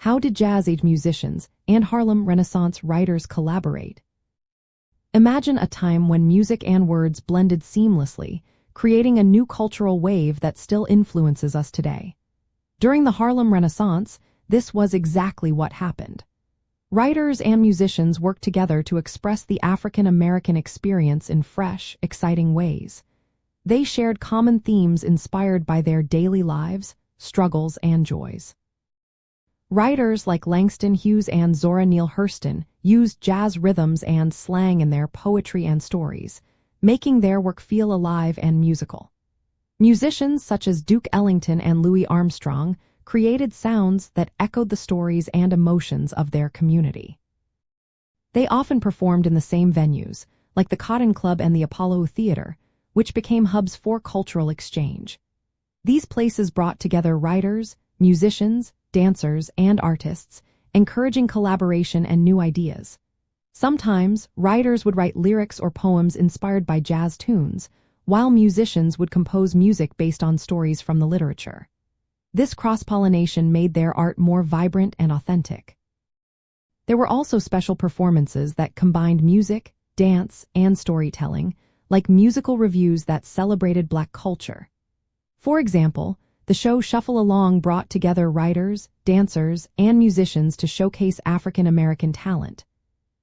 How did jazz-age musicians and Harlem Renaissance writers collaborate? Imagine a time when music and words blended seamlessly, creating a new cultural wave that still influences us today. During the Harlem Renaissance, this was exactly what happened. Writers and musicians worked together to express the African American experience in fresh, exciting ways. They shared common themes inspired by their daily lives, struggles, and joys. Writers like Langston, Hughes, and Zora Neale Hurston used jazz rhythms and slang in their poetry and stories, making their work feel alive and musical. Musicians such as Duke Ellington and Louis Armstrong created sounds that echoed the stories and emotions of their community. They often performed in the same venues, like the Cotton Club and the Apollo Theater, which became hubs for cultural exchange. These places brought together writers, musicians, dancers, and artists, encouraging collaboration and new ideas. Sometimes, writers would write lyrics or poems inspired by jazz tunes, while musicians would compose music based on stories from the literature. This cross-pollination made their art more vibrant and authentic. There were also special performances that combined music, dance, and storytelling, like musical revues that celebrated Black culture. For example, the show Shuffle Along brought together writers, dancers, and musicians to showcase African American talent.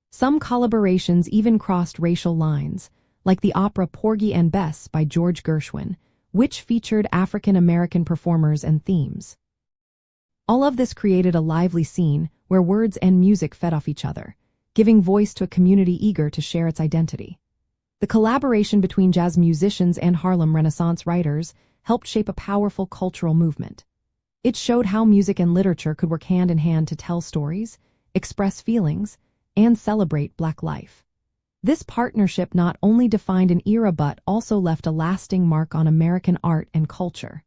Some collaborations even crossed racial lines, like the opera Porgy and Bess by George Gershwin, which featured African American performers and themes. All of this created a lively scene where words and music fed off each other, giving voice to a community eager to share its identity. The collaboration between jazz musicians and Harlem Renaissance writers helped shape a powerful cultural movement. It showed how music and literature could work hand in hand to tell stories, express feelings, and celebrate Black life. This partnership not only defined an era but also left a lasting mark on American art and culture.